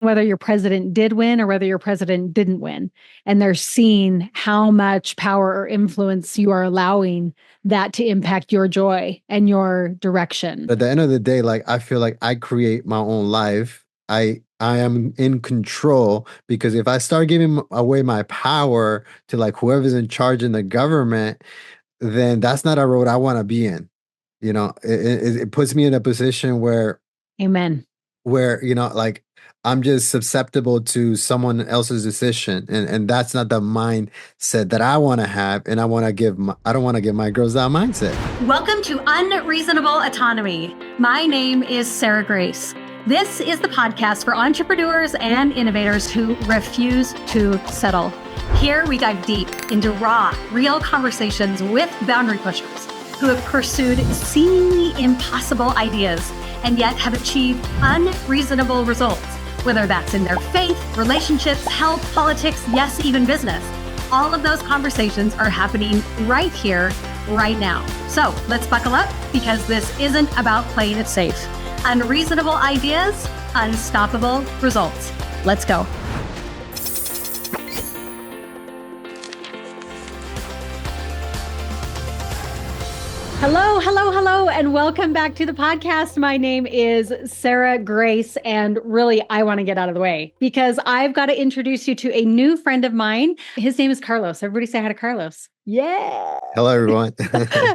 whether your president did win or whether your president didn't win. And they're seeing how much power or influence you are allowing that to impact your joy and your direction. At the end of the day, like I feel like I create my own life. I am in control because if I start giving away my power to like whoever's in charge in the government, then that's not a road I want to be in. It puts me in a position Amen. like I'm just susceptible to someone else's decision, and that's not the mindset that I want to have, and I don't want to give my girls that mindset. Welcome to Unreasonable Autonomy. My name is Sarah Grace. This is the podcast for entrepreneurs and innovators who refuse to settle. Here we dive deep into raw, real conversations with boundary pushers who have pursued seemingly impossible ideas and yet have achieved unreasonable results, whether that's in their faith, relationships, health, politics, yes, even business. All of those conversations are happening right here, right now. So let's buckle up because this isn't about playing it safe. Unreasonable ideas, unstoppable results. Let's go. Hello, and welcome back to the podcast. My name is Sarah Grace, and really, I want to get out of the way because I've got to introduce you to a new friend of mine. His name is Carlos. Everybody say hi to Carlos. Yeah. Hello, everyone.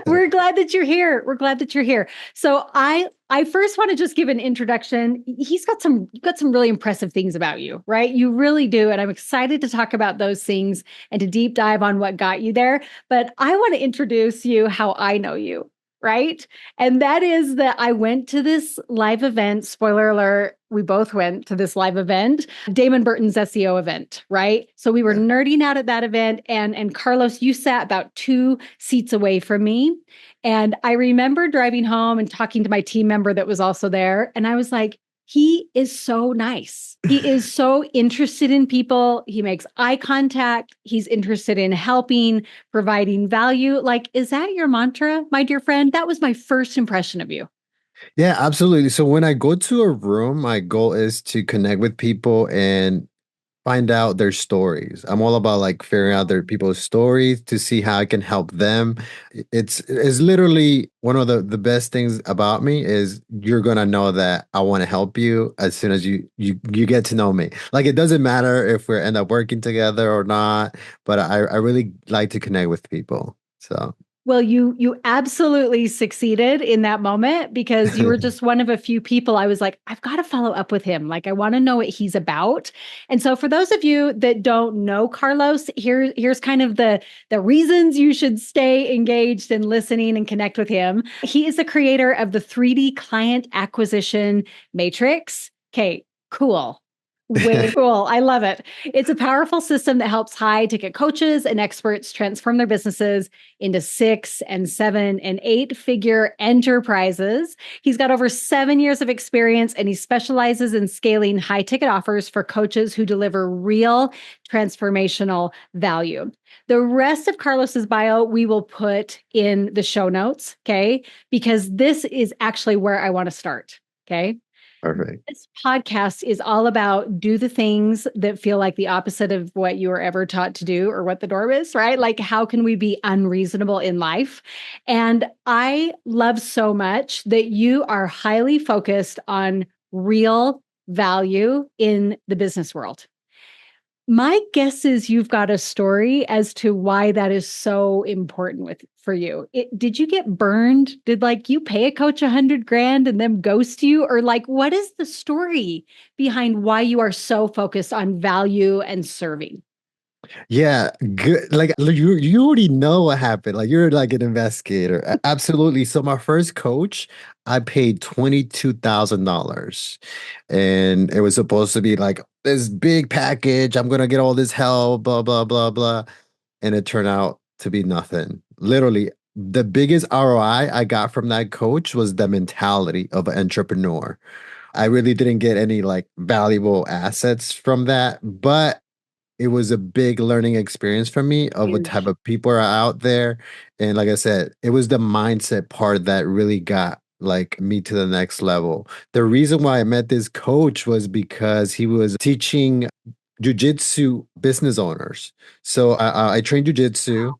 We're glad that you're here. So I first want to just give an introduction. You've got some really impressive things about you, right? You really do. And I'm excited to talk about those things and to deep dive on what got you there. But I want to introduce you how I know you, right? And that is that I went to this live event, spoiler alert, we both went to this live event, Damon Burton's SEO event, right? So we were nerding out at that event, and Carlos, you sat about 2 seats away from me. And I remember driving home and talking to my team member that was also there. And I was like, he is so nice. He is so interested in people. He makes eye contact. He's interested in helping, providing value. Like, is that your mantra, my dear friend? That was my first impression of you. Yeah, absolutely. So when I go to a room, my goal is to connect with people and find out their stories. I'm all about like figuring out their people's stories to see how I can help them. It's literally one of the best things about me is you're gonna know that I want to help you as soon as you get to know me. Like it doesn't matter if we end up working together or not, but I really like to connect with people. So well, you absolutely succeeded in that moment because you were just one of a few people I was like, I've got to follow up with him. Like, I want to know what he's about. And so for those of you that don't know Carlos, here's kind of the reasons you should stay engaged and listening and connect with him. He is the creator of the 3D client acquisition matrix. Okay, cool. Way cool. I love it. It's a powerful system that helps high ticket coaches and experts transform their businesses into 6 and 7 and 8 figure enterprises. He's got over 7 years of experience and he specializes in scaling high ticket offers for coaches who deliver real transformational value. The rest of Carlos's bio, we will put in the show notes. Okay. Because this is actually where I want to start. Okay. perfect. This podcast is all about do the things that feel like the opposite of what you were ever taught to do or what the norm is, right? Like, how can we be unreasonable in life? And I love so much that you are highly focused on real value in the business world. My guess is you've got a story as to why that is so important for you. Did you get burned? Did you pay a coach $100,000 and them ghost you? Or what is the story behind why you are so focused on value and serving? Yeah, good. Like you already know what happened. Like you're like an investigator. Absolutely. So my first coach, I paid $22,000, and it was supposed to be like this big package. I'm gonna get all this help, blah blah blah blah, and it turned out to be nothing. Literally, the biggest ROI I got from that coach was the mentality of an entrepreneur. I really didn't get any like valuable assets from that, but it was a big learning experience for me of what type Huge. of people are out there. And like I said, it was the mindset part that really got like me to the next level. The reason why I met this coach was because he was teaching jujitsu business owners. So I trained jujitsu,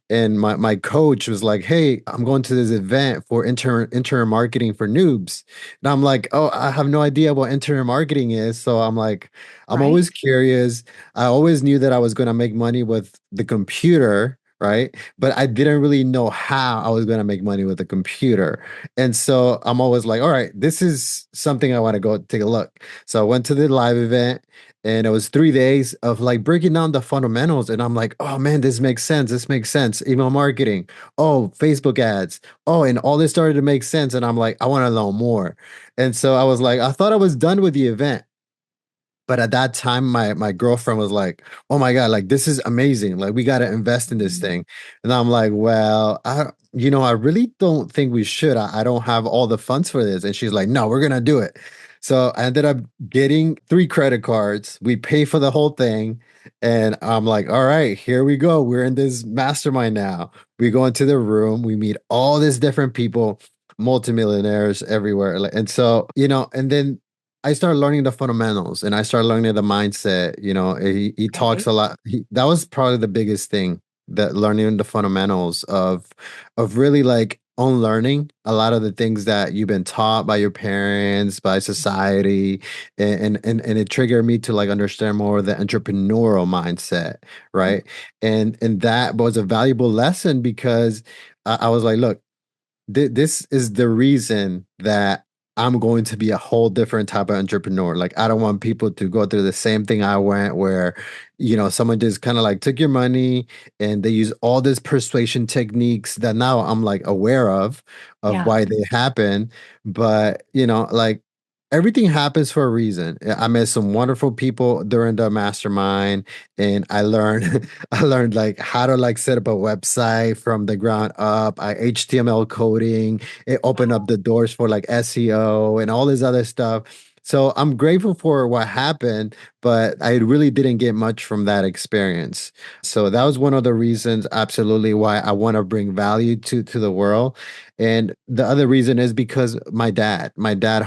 and my coach was like, "Hey, I'm going to this event for intern marketing for noobs." And I'm like, "Oh, I have no idea what intern marketing is." So I'm like, I'm always Right. curious. I always knew that I was going to make money with the computer, right? But I didn't really know how I was going to make money with the computer. And so I'm always like, all right, this is something I want to go take a look. So I went to the live event, and it was 3 days of like breaking down the fundamentals. And I'm like, oh man, this makes sense. This makes sense. Email marketing. Oh, Facebook ads. Oh, and all this started to make sense. And I'm like, I want to know more. And so I was like, I thought I was done with the event. But at that time, my girlfriend was like, "Oh my God, like this is amazing. Like we got to invest in this Mhm. thing." And I'm like, "Well, I really don't think we should. I don't have all the funds for this." And she's like, "No, we're gonna do it." So I ended up getting 3 credit cards. We pay for the whole thing. And I'm like, all right, here we go. We're in this mastermind now. We go into the room, we meet all these different people, multimillionaires everywhere. And so, and then I started learning the fundamentals, and I started learning the mindset. He talks Okay. a lot. That was probably the biggest thing, that learning the fundamentals of really like unlearning a lot of the things that you've been taught by your parents, by society, and it triggered me to like understand more of the entrepreneurial mindset, right? And that was a valuable lesson because I was like, look, this is the reason that I'm going to be a whole different type of entrepreneur. Like, I don't want people to go through the same thing I went, where, someone just kind of like took your money and they use all these persuasion techniques that now I'm like aware of Yeah. why they happen. But, like everything happens for a reason. I met some wonderful people during the mastermind, and I learned I learned like how to like set up a website from the ground up. I HTML coding. It opened up the doors for like SEO and all this other stuff. So I'm grateful for what happened, but I really didn't get much from that experience. So that was one of the reasons, absolutely, why I want to bring value to the world. And the other reason is because my dad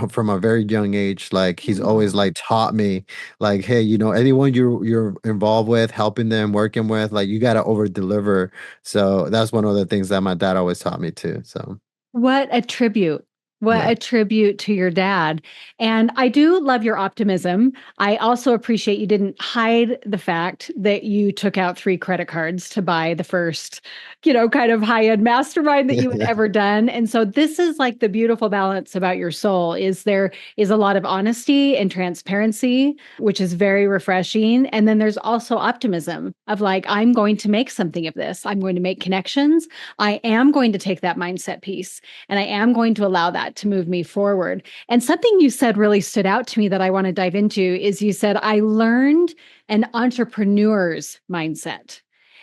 from a very young age, like he's always Oh. like taught me like, hey, anyone you're involved with, helping them, working with, like you got to over deliver. So that's one of the things that my dad always taught me too. So What a tribute. What yeah. a tribute to your dad. And I do love your optimism. I also appreciate you didn't hide the fact that you took out 3 credit cards to buy the first, kind of high-end mastermind that you had ever done. And so this is like the beautiful balance about your soul is there is a lot of honesty and transparency, which is very refreshing. And then there's also optimism of like, I'm going to make something of this. I'm going to make connections. I am going to take that mindset piece and I am going to allow that to move me forward. And something you said really stood out to me that I want to dive into is you said, I learned an entrepreneur's mindset.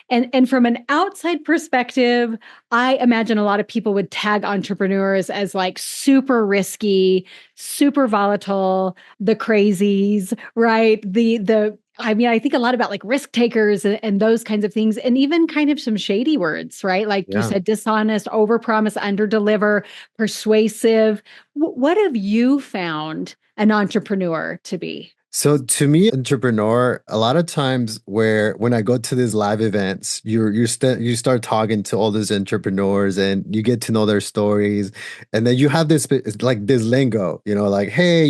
And from an outside perspective, I imagine a lot of people would tag entrepreneurs as like super risky, super volatile, the crazies, right? The I mean, I think a lot about like risk takers and those kinds of things, and even kind of some shady words, right? Like you Yeah. said, dishonest, overpromise, underdeliver, persuasive. What have you found an entrepreneur to be? So to me, entrepreneur, a lot of times where when I go to these live events, you start talking to all these entrepreneurs and you get to know their stories, and then you have this like this lingo, like, hey,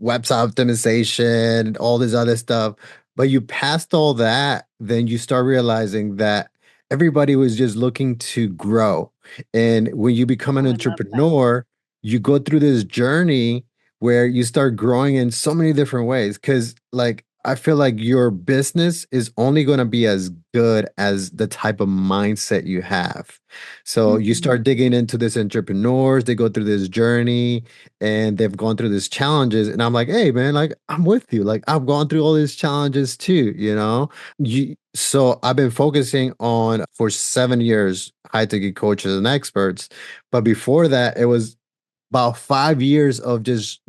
website optimization and all this other stuff. But you passed all that, then you start realizing that everybody was just looking to grow. And when you become an Oh, I love that. entrepreneur, you go through this journey where you start growing in so many different ways. Cause like I feel like your business is only going to be as good as the type of mindset you have. So you Mhm. start digging into this entrepreneurs, they go through this journey and they've gone through these challenges. And I'm like, hey man, like I'm with you. Like I've gone through all these challenges too. So I've been focusing on for 7 years high ticket coaches and experts. But before that, it was about 5 years of just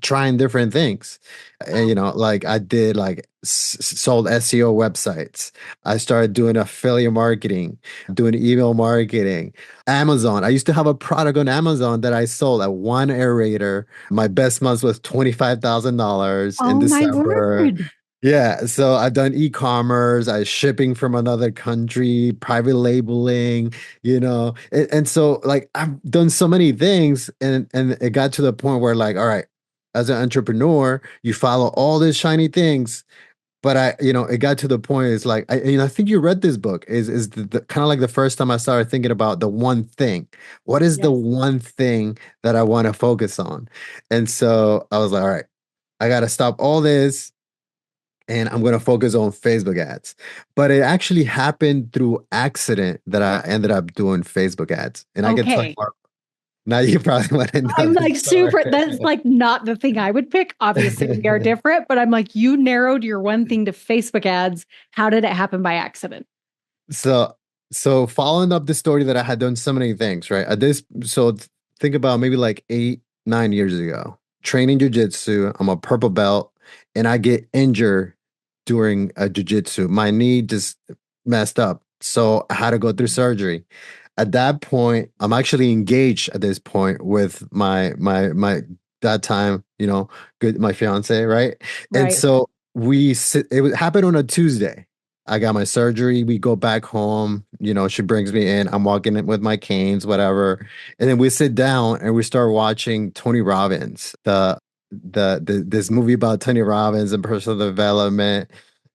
trying different things. And, like I did like sold SEO websites. I started doing affiliate marketing, doing email marketing. Amazon. I used to have a product on Amazon that I sold at one aerator. My best month was $25,000 in Oh my December. word. Yeah, so I've done e-commerce, I shipping from another country, private labeling, and so like I've done so many things, and it got to the point where like, all right, as an entrepreneur, you follow all these shiny things, but it got to the point. It's like I think you read this book. Is the kind of like the first time I started thinking about the one thing. What is the Yes. one thing that I want to focus on? And so I was like, all right, I got to stop all this and I'm going to focus on Facebook ads. But it actually happened through accident that I ended up doing Facebook ads. And I can tell you Okay. more. Now you probably want to know I'm the like story. super, that's like not the thing I would pick. Obviously, we are different, but I'm like, you narrowed your one thing to Facebook ads. How did it happen by accident? So, so following up the story that I had done so many things, right? Think about maybe like 8, 9 years ago, training jujitsu. I'm a purple belt, and I get injured during a jujitsu. My knee just messed up, so I had to go through surgery. At that point, I'm actually engaged at this point with my that time, good my fiance, right? And Right. so happened on a Tuesday. I got my surgery. We go back home. She brings me in. I'm walking in with my canes, whatever. And then we sit down and we start watching Tony Robbins, this movie about Tony Robbins and personal development.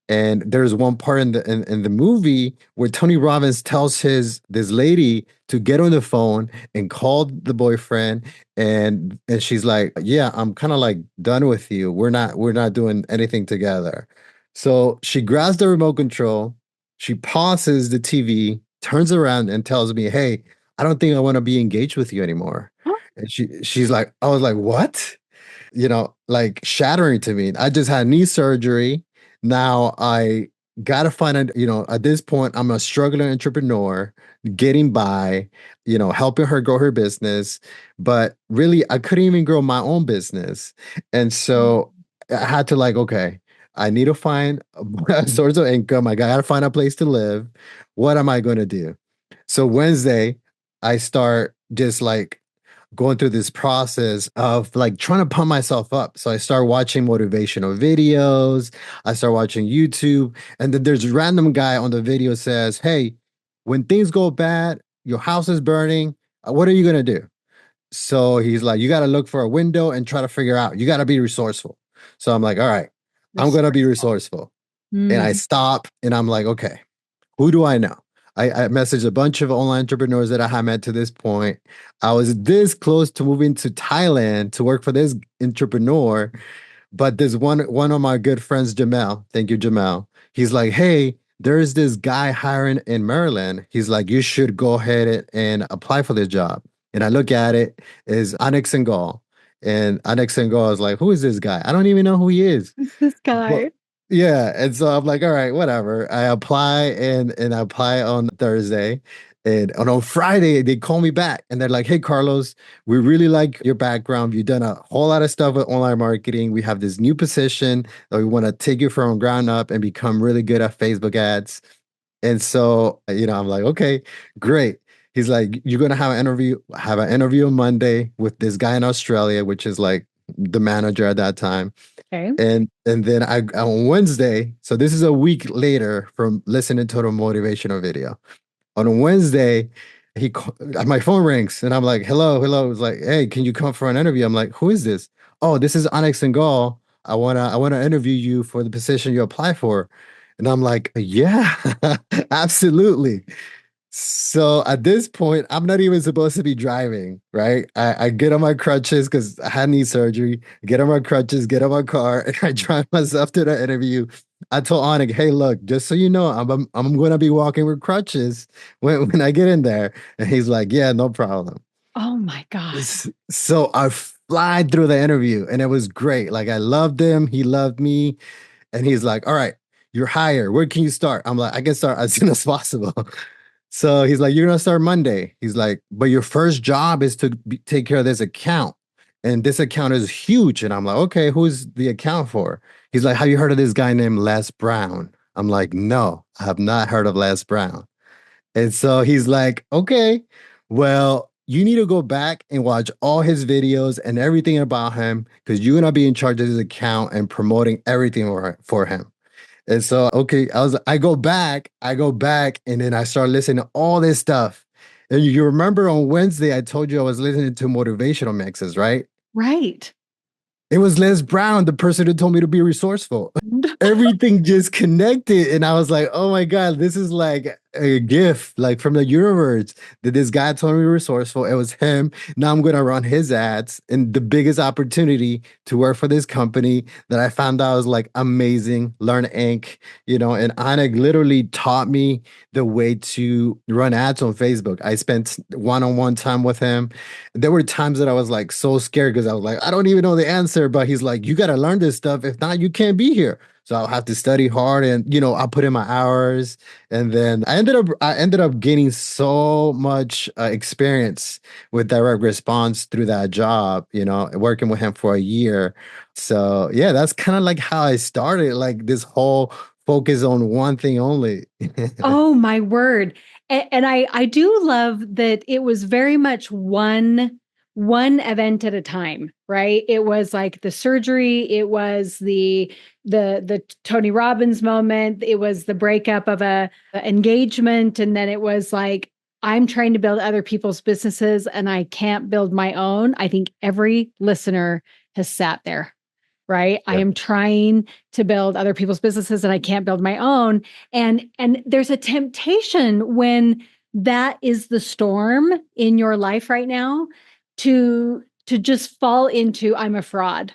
And there's one part in the movie where Tony Robbins tells his this lady to get on the phone and call the boyfriend, and she's like, "Yeah, I'm kind of like done with you. We're not doing anything together." So she grabs the remote control, she pauses the TV, turns around and tells me, "Hey, I don't think I want to be engaged with you anymore." And she's like, I was like, "What?" Like shattering to me. I just had knee surgery. Now I gotta find at this point, I'm a struggling entrepreneur, getting by, helping her grow her business. But really, I couldn't even grow my own business. And so I had to like, okay, I need to find a source of income. I gotta find a place to live. What am I gonna do? So Wednesday, I start just like going through this process of like trying to pump myself up. So I start watching motivational videos. I start watching YouTube. And then there's a random guy on the video says, "Hey, when things go bad, your house is burning, what are you going to do?" So he's like, "You got to look for a window and try to figure out. You got to be resourceful." So I'm like, "All right, I'm going to be Resourceful. resourceful." And I Mm, stop and I'm like, "Okay, who do I know?" I messaged a bunch of online entrepreneurs that I had met to this point. I was this close to moving to Thailand to work for this entrepreneur, but this one of my good friends, Jamel, thank you, Jamel. He's like, "Hey, there's this guy hiring in Maryland. He's like, you should go ahead and apply for this job." And I look at it is Onyx and Gall. And Onyx and Gall is like, "Who is this guy? I don't even know who he is." this But guy. yeah, and so I'm like, all right, whatever. I apply and I apply on Thursday. And on Friday, they call me back and they're like, "Hey, Carlos, we really like your background. You've done a whole lot of stuff with online marketing. We have this new position that we want to take you from ground up and become really good at Facebook ads." And so, I'm like, okay, great. He's like, "You're gonna have an interview on Monday with this guy in Australia, which is like the manager at that time." Okay. And then I on Wednesday, so this is a week later from listening to the motivational video. On Wednesday, my phone rings and I'm like, "Hello, hello." It's like, "Hey, can you come for an interview?" I'm like, "Who is this?" "Oh, this is Onyx and Gall. I wanna interview you for the position you apply for." And I'm like, "Yeah, absolutely." So at this point, I'm not even supposed to be driving, right? I get on my crutches because I had knee surgery, get on my crutches, get on my car, and I drive myself to the interview. I told Onik, "Hey, look, just so you know, I'm going to be walking with crutches when I get in there." And he's like, "Yeah, no problem." Oh my God. So I fly through the interview and it was great. Like I loved him, he loved me. And he's like, "All right, you're hired. Where can you start?" I'm like, "I can start as soon as possible." So he's like, "You're gonna start Monday." He's like, "But your first job is to take care of this account." And this account is huge. And I'm like, okay, who's the account for? He's like, have you heard of this guy named Les Brown? I'm like, no, I have not heard of Les Brown. And so he's like, okay, well, you need to go back and watch all his videos and everything about him because you're gonna be in charge of his account and promoting everything for him. And so, okay, I go back, and then I start listening to all this stuff. And you remember on Wednesday, I told you I was listening to motivational mixes, right? Right. It was Les Brown, the person who told me to be resourceful. Everything just connected. And I was like, oh my God, this is like a gift, like from the universe that this guy told me to be resourceful. It was him. Now I'm going to run his ads. And the biggest opportunity to work for this company that I found out was like amazing, Learn Inc., and Anik literally taught me the way to run ads on Facebook. I spent one-on-one time with him. There were times that I was like so scared because I was like, I don't even know the answer, but he's like, you got to learn this stuff. If not, you can't be here. So I'll have to study hard and I'll put in my hours. And then I ended up gaining so much experience with direct response through that job, working with him for a year. So yeah, that's kind of like how I started, like this whole focus on one thing only. Oh my word. And I do love that it was very much one event at a time, right? It was like the surgery, it was the Tony Robbins moment, it was the breakup of a engagement, and then it was like I'm trying to build other people's businesses and I can't build my own. I think every listener has sat there, right? I Yep. am trying to build other people's businesses and I can't build my own. And there's a temptation when that is the storm in your life right now to just fall into I'm a fraud.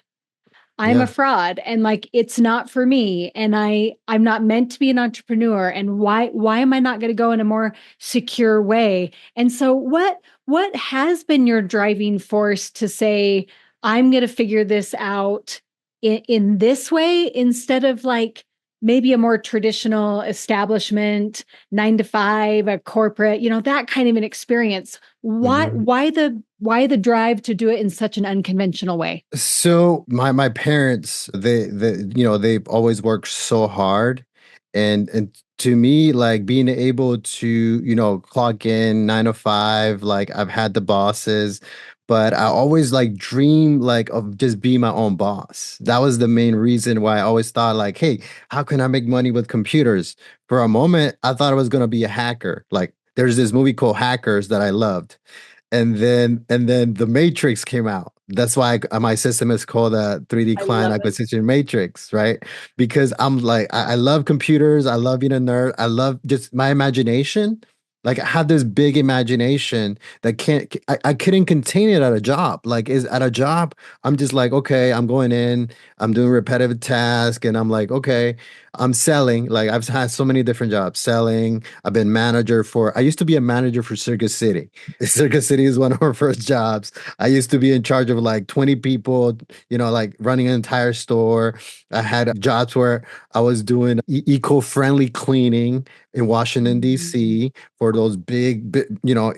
I'm a Yeah. fraud and like it's not for me and I'm not meant to be an entrepreneur and why am I not going to go in a more secure way? And so what has been your driving force to say I'm going to figure this out in this way instead of like maybe a more traditional establishment 9 to 5 a corporate that kind of an experience? why Mhm. why the why the drive to do it in such an unconventional way? So my parents, they've always worked so hard, and to me, like being able to clock in 9 to 5, like I've had the bosses, but I always like dream like of just being my own boss. That was the main reason why I always thought like, hey, how can I make money with computers? For a moment, I thought I was gonna be a hacker. Like there's this movie called Hackers that I loved, and then the Matrix came out. That's why my system is called a 3D I client love it. acquisition matrix, right? Because I'm like, I love computers. I love being a nerd. I love just my imagination. Like I have this big imagination that I couldn't contain it at a job. Like is at a job, I'm just like, okay, I'm going in, I'm doing repetitive tasks, and I'm like, okay, I'm selling. Like I've had so many different jobs selling. I used to be a manager for Circus City. Circus City is one of our first jobs. I used to be in charge of like 20 people, like running an entire store. I had jobs where I was doing eco-friendly cleaning in Washington, Mm. D.C. for those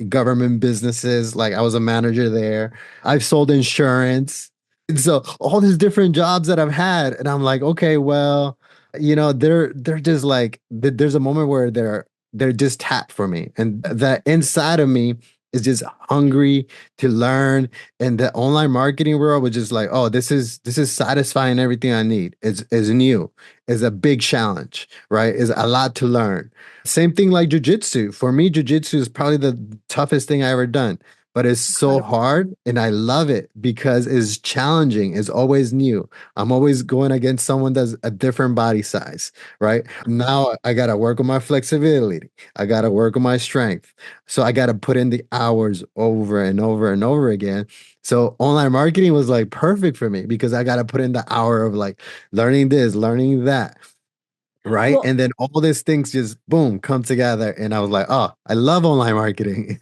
government businesses. Like I was a manager there. I've sold insurance. And so all these different jobs that I've had, and I'm like, okay, well, they're just like there's a moment where they're just tapped for me, and that inside of me is just hungry to learn. And the online marketing world was just like, oh, this is satisfying everything I need. It's new. It's a big challenge, right? It's a lot to learn. Same thing like jujitsu. For me, jujitsu is probably the toughest thing I ever done. But it's so Incredible. hard and I love it because it's challenging. It's always new. I'm always going against someone that's a different body size, right? Now I got to work on my flexibility. I got to work on my strength. So I got to put in the hours over and over and over again. So online marketing was like perfect for me because I got to put in the hour of like learning this, learning that, right? Well, And then all these things just boom come together. And I was like, oh, I love online marketing.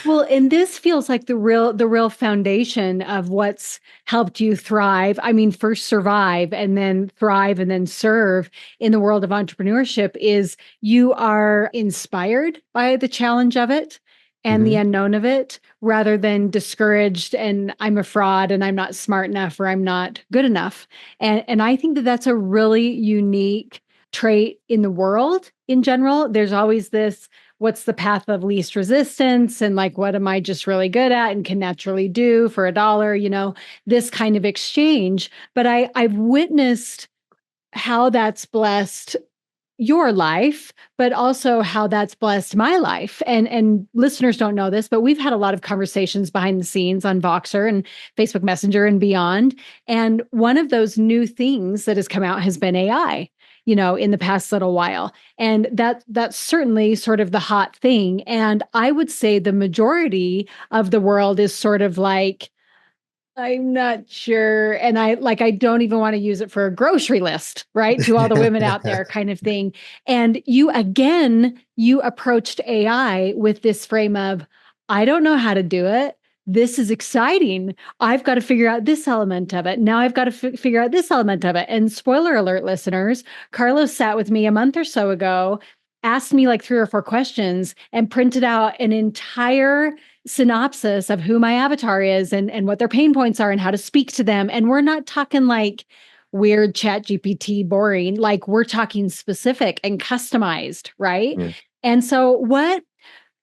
Well, and this feels like the real foundation of what's helped you thrive. I mean, first survive and then thrive and then serve in the world of entrepreneurship is you are inspired by the challenge of it. and the unknown of it rather than discouraged and I'm a fraud and I'm not smart enough or I'm not good enough. And I think that that's a really unique trait in the world in general. There's always this what's the path of least resistance and like what am I just really good at and can naturally do for a dollar, this kind of exchange. But I've witnessed how that's blessed your life, but also how that's blessed my life. And listeners don't know this, but we've had a lot of conversations behind the scenes on Voxer and Facebook Messenger and beyond. And one of those new things that has come out has been AI, in the past little while. And that's certainly sort of the hot thing. And I would say the majority of the world is sort of like, I'm not sure. And I don't even want to use it for a grocery list, right? To all the women out there kind of thing. And you approached AI with this frame of, I don't know how to do it. This is exciting. I've got to figure out this element of it. Now I've got to figure out this element of it. And spoiler alert, listeners, Carlos sat with me a month or so ago, asked me like 3 or 4 questions and printed out an entire synopsis of who my avatar is and what their pain points are and how to speak to them. And we're not talking like weird chat GPT boring, like we're talking specific and customized, right? Yeah. And so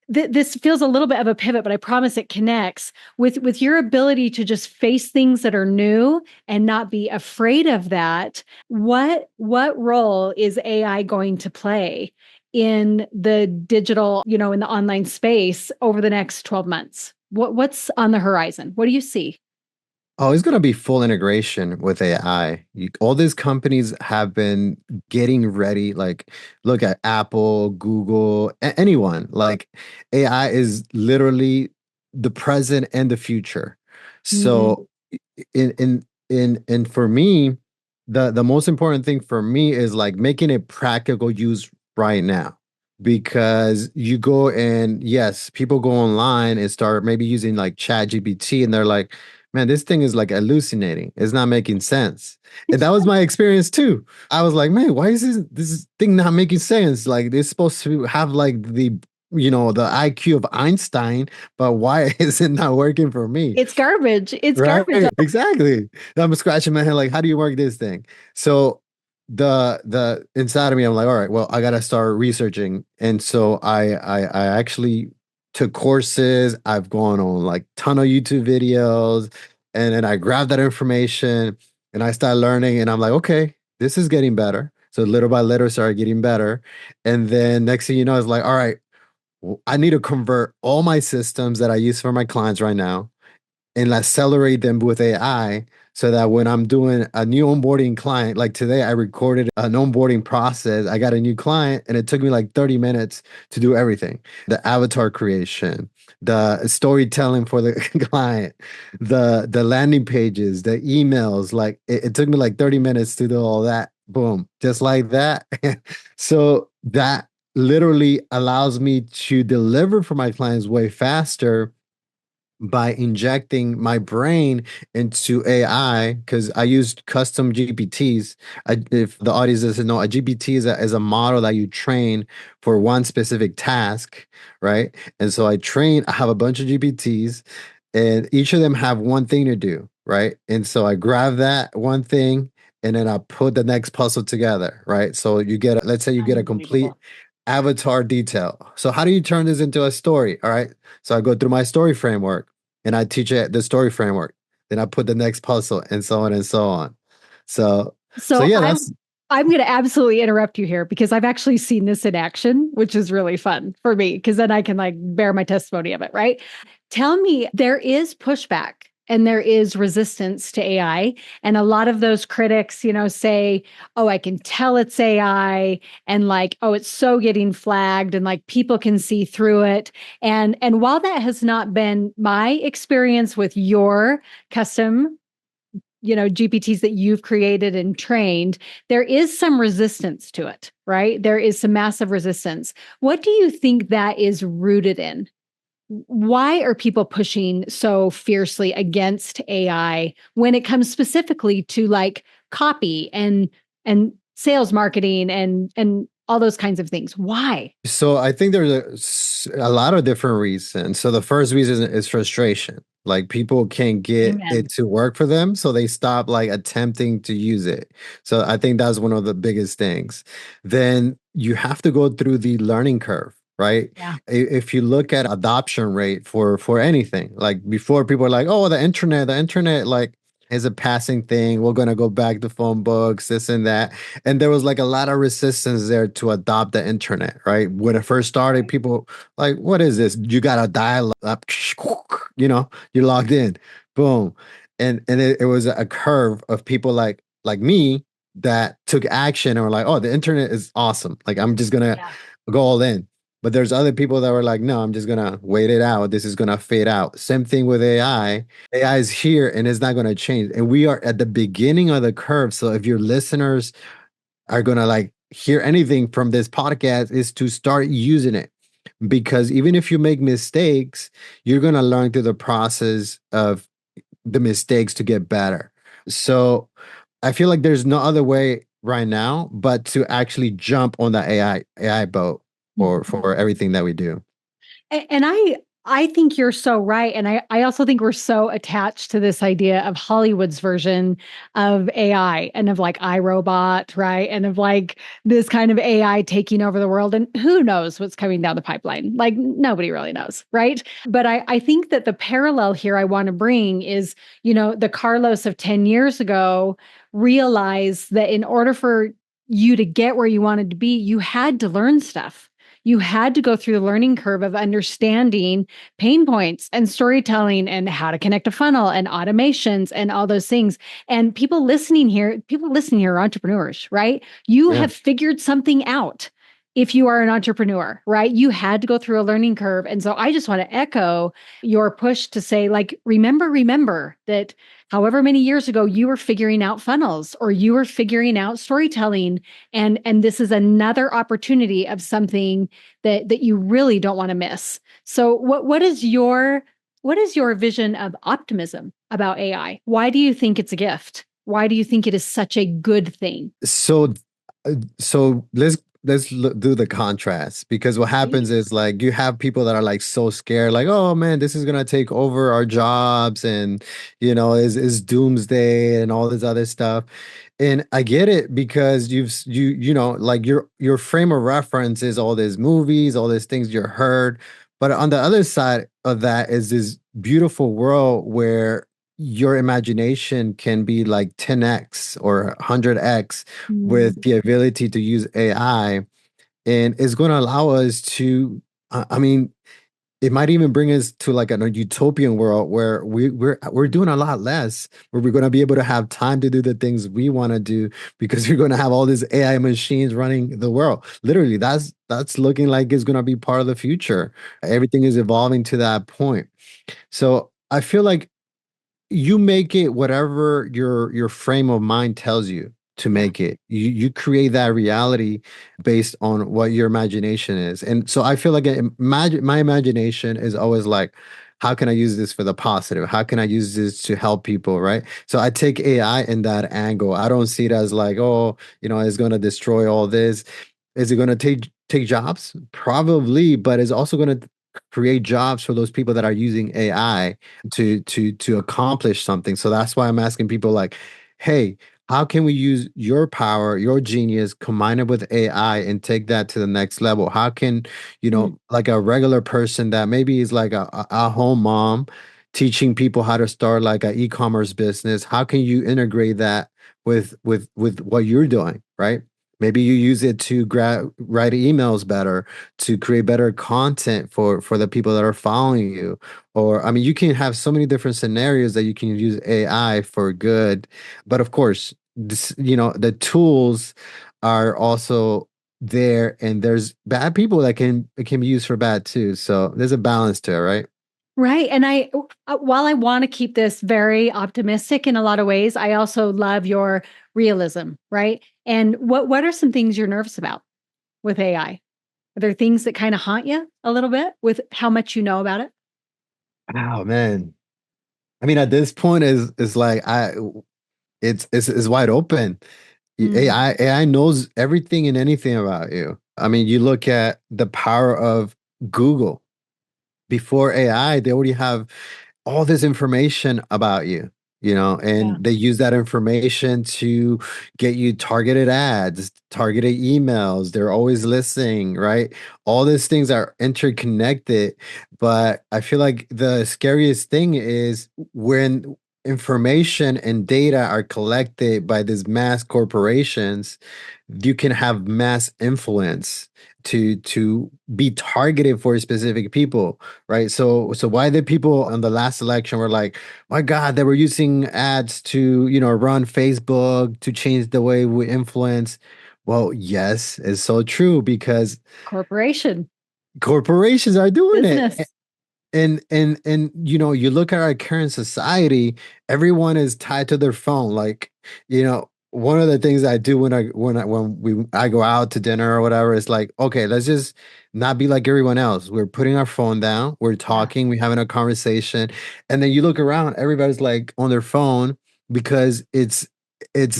this feels a little bit of a pivot, but I promise it connects with your ability to just face things that are new and not be afraid of that. What role is AI going to play in the digital, in the online space over the next 12 months? What's on the horizon? What do you see? Oh, it's going to be full integration with AI. All these companies have been getting ready. Like, look at Apple, Google, anyone. Like, AI is literally the present and the future. Mhm. So, in for me, the most important thing for me is like making a practical use right now. Because you go and yes, people go online and start maybe using like Chat GPT and they're like, man, this thing is like hallucinating. It's not making sense. And that was my experience too. I was like, man, why is this thing not making sense? Like it's supposed to have like the IQ of Einstein, but why is it not working for me? It's garbage. It's Right, garbage. exactly. I'm scratching my head like, how do you work this thing? So the inside of me, I'm like, all right, well, I gotta start researching. And so I actually took courses. I've gone on like ton of YouTube videos, and then I grabbed that information and I started learning. And I'm like, okay, this is getting better. So little by little, started getting better. And then next thing you know, it's like, all right, I need to convert all my systems that I use for my clients right now and accelerate them with AI so that when I'm doing a new onboarding client, like today, I recorded an onboarding process. I got a new client and it took me like 30 minutes to do everything: the avatar creation, the storytelling for the client, the landing pages, the emails. Like it took me like 30 minutes to do all that. Boom, just like that. So that literally allows me to deliver for my clients way faster by injecting my brain into AI because I used custom GPTs. If the audience doesn't know, a GPT is a model that you train for one specific task, right? And so I have a bunch of GPTs, and each of them have one thing to do, right? And so I grab that one thing and then I put the next puzzle together, right? So let's say you get a complete Unbelievable. avatar detail. So how do you turn this into a story? All right. So I go through my story framework and I teach it the story framework. Then I put the next puzzle and so on and so on. So so So yeah, I'm that's I'm going to absolutely interrupt you here because I've actually seen this in action, which is really fun for me because then I can like bear my testimony of it, right? Tell me, there is pushback and there is resistance to AI, and a lot of those critics, say, "Oh, I can tell it's AI," and like, "Oh, it's so getting flagged," and like people can see through it. And while that has not been my experience with your custom GPTs that you've created and trained, there is some resistance to it, right? There is some massive resistance. What do you think that is rooted in? Why are people pushing so fiercely against AI when it comes specifically to like copy and sales marketing and all those kinds of things. Why? So I think there's a lot of different reasons. So the first reason is frustration. Like people can't get it Amen. to work for them, so they stop like attempting to use it. So I think that's one of the biggest things. Then you have to go through the learning curve, right? Yeah. If you look at adoption rate for anything, like before people are like, "Oh, the internet like is a passing thing. We're gonna go back to phone books, this and that." And there was like a lot of resistance there to adopt the internet, right? When it first started, Right. people like, what is this? You got to dial up, you're logged in, boom. And it was a curve of people like me that took action and were like, oh, the internet is awesome. Like I'm just gonna Yeah. go all in. But there's other people that were like, no, I'm just gonna wait it out. This is gonna fade out. Same thing with AI. AI is here and it's not gonna change. And we are at the beginning of the curve. So if your listeners are gonna like hear anything from this podcast is to start using it, because even if you make mistakes, you're gonna learn through the process of the mistakes to get better. So I feel like there's no other way right now but to actually jump on the AI boat for everything that we do. And I think you're so right. And I also think we're so attached to this idea of Hollywood's version of AI and of like iRobot, right? And of like this kind of AI taking over the world. And who knows what's coming down the pipeline? Like nobody really knows, right? But I think that the parallel here I want to bring is, the Carlos of 10 years ago realized that in order for you to get where you wanted to be, you had to learn stuff. You had to go through the learning curve of understanding pain points and storytelling and how to connect a funnel and automations and all those things. And people listening here are entrepreneurs, right? You Yeah. have figured something out. If you are an entrepreneur, right? You had to go through a learning curve. And so I just want to echo your push to say, like, remember that however many years ago you were figuring out funnels or you were figuring out storytelling, and this is another opportunity of something that you really don't want to miss. So what is your vision of optimism about AI? Why do you think it's a gift? Why do you think it is such a good thing? So so do the contrast, because what Right? happens is like you have people that are like so scared, like, oh man, this is gonna take over our jobs, and is doomsday and all this other stuff. And I get it, because like your frame of reference is all these movies, all these things you heard. But on the other side of that is this beautiful world where your imagination can be like 10x or 100x with Mm, the ability to use AI, and it's going to allow us to, I mean, it might even bring us to like a utopian world where we're doing a lot less, where we're going to be able to have time to do the things we want to do, because we're going to have all these AI machines running the world. Literally, that's looking like it's going to be part of the future. Everything is evolving to that point. So I feel like you make it whatever your frame of mind tells you to yeah. make it. You create that reality based on what your imagination is. And so I feel like my imagination is always like, how can I use this for the positive? How can I use this to help people, right? So I take AI in that angle. I don't see it as like, oh, it's going to destroy all this. Is it going to take jobs? Probably, but it's also going to create jobs for those people that are using AI to accomplish something. So that's why I'm asking people like, hey, how can we use your power, your genius, combine it with AI and take that to the next level? How can, Mm, like a regular person that maybe is like a home mom teaching people how to start like an e-commerce business, how can you integrate that with what you're doing, right? Maybe you use it to write emails better, to create better content for the people that are following you. Or I mean, you can have so many different scenarios that you can use AI for good. But of course, the tools are also there, and there's bad people that it can be used for bad too. So there's a balance to it, right? right. And while I want to keep this very optimistic in a lot of ways, I also love your realism, right? And what are some things you're nervous about with AI? Are there things that kind of haunt you a little bit with how much you know about it? Oh man. I mean, at this point is like it's wide open. Mm, AI knows everything and anything about you. I mean, you look at the power of Google. Before AI, they already have all this information about you, yeah. and they use that information to get you targeted ads, targeted emails. They're always listening, right? All these things are interconnected, but I feel like the scariest thing is when information and data are collected by these mass corporations, you can have mass influence to be targeted for specific people, right? So why did people on the last election were like, my God, they were using ads to, run Facebook to change the way we influence? Well, yes, it's so true because Corporation, corporations are doing it. business. And you look at our current society, everyone is tied to their phone. Like, one of the things I do when I go out to dinner or whatever is like, okay, let's just not be like everyone else. We're putting our phone down, we're Yeah, talking, we're having a conversation, and then you look around, everybody's like on their phone because it's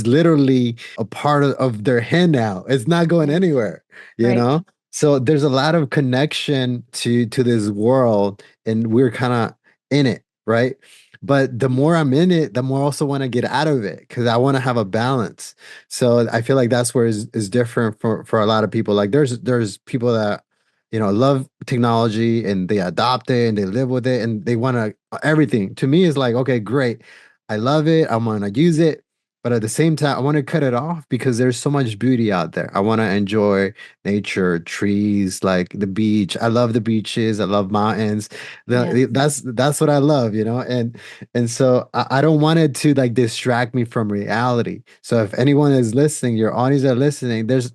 literally a part of their hand now. It's not going right, anywhere, you right. know? So there's a lot of connection to this world, and we're kind of in it, right? But the more I'm in it, the more I also want to get out of it because I want to have a balance. So I feel like that's where is different for a lot of people. Like there's people that love technology and they adopt it and they live with it and they want to everything. To me, is like, okay, great, I love it. I want to use it. But at the same time, I want to cut it off because there's so much beauty out there. I want to enjoy nature, trees, like the beach. I love the beaches. I love mountains. Yes. That's what I love, and so I don't want it to like distract me from reality. So if anyone is listening, your audience are listening, there's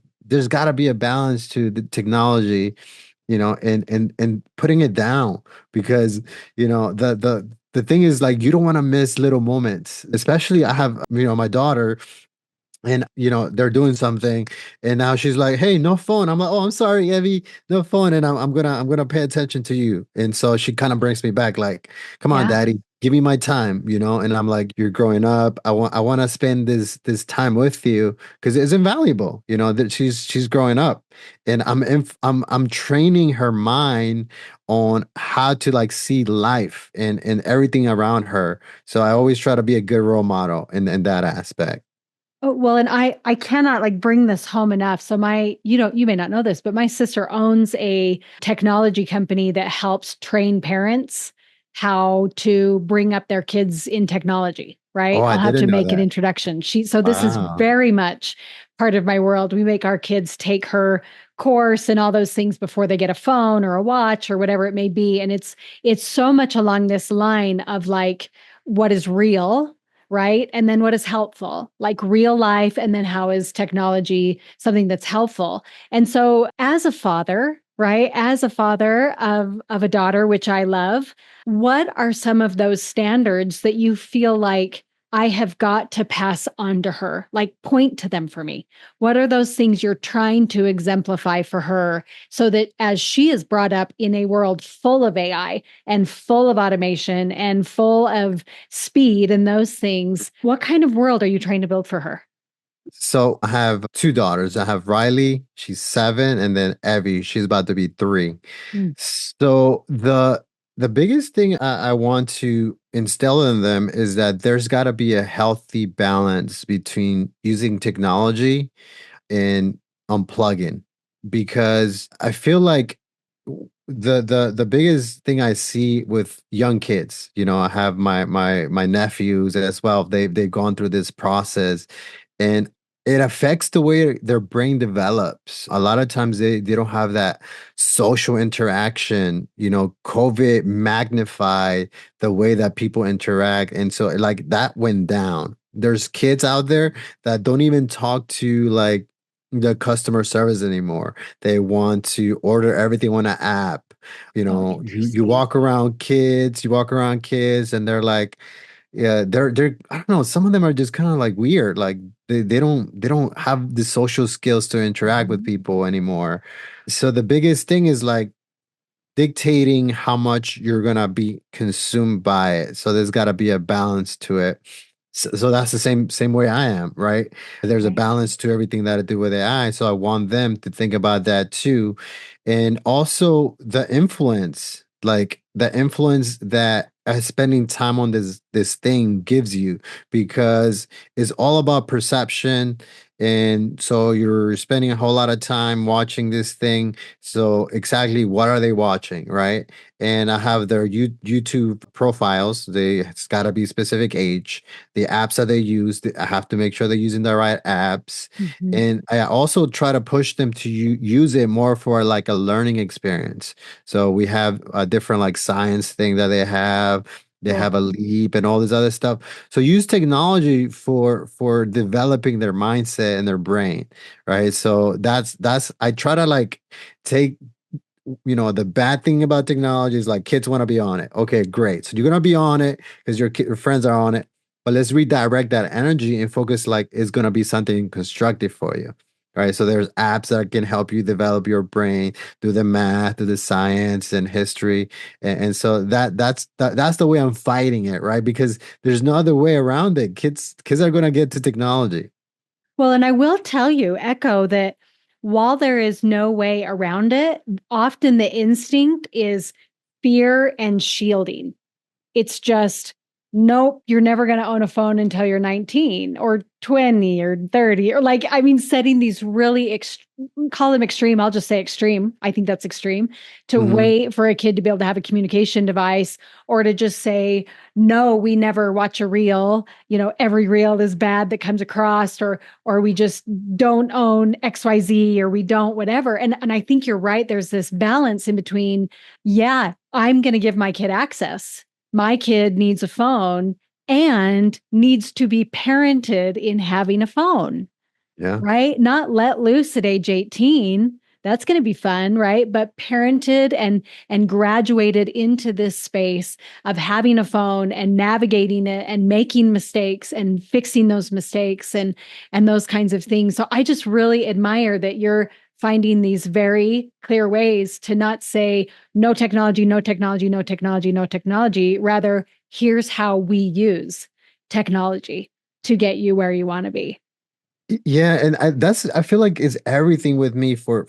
got to be a balance to the technology, and putting it down because the thing is like you don't want to miss little moments. Especially I have my daughter, and they're doing something, and now she's like, hey, no phone. I'm like, oh, I'm sorry, Evie, no phone. And I'm gonna pay attention to you. And so she kind of brings me back like, come on, Yeah. daddy, give me my time, and I'm like, you're growing up. I want to spend this time with you because it's invaluable, that she's growing up, and I'm training her mind on how to like see life and everything around her. So I always try to be a good role model in that aspect. Oh, well, and I cannot like bring this home enough. So my, you may not know this, but my sister owns a technology company that helps train parents how to bring up their kids in technology, Oh, right? I I'll have didn't to know make an that. introduction. So this is Wow. very much part of my world. We make our kids take her course and all those things before they get a phone or a watch or whatever it may be. And it's so much along this line of like what is real, right? And then what is helpful, like real life. And then how is technology something that's helpful? And so, as a father, right, as a father of a daughter, which I love, what are some of those standards that you feel like I have got to pass on to her? Like, point to them for me. What are those things you're trying to exemplify for her so that as she is brought up in a world full of AI and full of automation and full of speed and those things, what kind of world are you trying to build for her? So I have two daughters. I have Riley, she's 7, and then Evie, she's about to be 3. Mm, So the biggest thing I want to instill in them is that there's got to be a healthy balance between using technology and unplugging, because I feel like the biggest thing I see with young kids, I have my nephews as well. They've gone through this process, and it affects the way their brain develops. A lot of times they don't have that social interaction. COVID magnified the way that people interact, and so like that went down. There's kids out there that don't even talk to like the customer service anymore. They want to order everything on an app. oh, You interesting. walk around kids, and they're like, yeah, they're I don't know, some of them are just kind of like weird. Like they don't have the social skills to interact with Mhm. people anymore. So the biggest thing is like dictating how much you're gonna be consumed by it. So there's got to be a balance to it. So that's the same way I am, right? There's a Right. balance to everything that I do with AI, so I want them to think about that too. And also the influence that spending time on this thing gives you, because it's all about perception. And so you're spending a whole lot of time watching this thing. So exactly what are they watching, right? And I have their YouTube profiles. It's got to be specific age, the apps that they use. I have to make sure they're using the right apps. Mhm. And I also try to push them to use it more for like a learning experience. So we have a different like science thing that they have. They Cool. have a leap and all this other stuff. So use technology for developing their mindset and their brain, right? So that's I try to like take, the bad thing about technology is like kids want to be on it. Okay, great. So you're gonna be on it because your friends are on it, but let's redirect that energy and focus like it's gonna be something constructive for you. Right. So there's apps that can help you develop your brain, do the math, do the science and history. And so that's the way I'm fighting it, right? Because there's no other way around it. Kids are gonna get to technology. Well, and I will tell you, Echo, that while there is no way around it, often the instinct is fear and shielding. It's just, nope, you're never going to own a phone until you're 19 or 20 or 30, or like, I mean, setting these really, call them extreme. I'll just say extreme. I think that's extreme to Hmm. wait for a kid to be able to have a communication device, or to just say, no, we never watch a reel. Every reel is bad that comes across, or we just don't own XYZ, or we don't whatever. And I think you're right. There's this balance in between. Yeah, I'm going to give my kid access. My kid needs a phone and needs to be parented in having a phone, Yeah. right? Not let loose at age 18. That's going to be fun, right? But parented and graduated into this space of having a phone and navigating it and making mistakes and fixing those mistakes and those kinds of things. So I just really admire that you're finding these very clear ways to not say no technology, no technology, no technology, no technology. Rather, here's how we use technology to get you where you want to be. Yeah, and I feel like it's everything with me for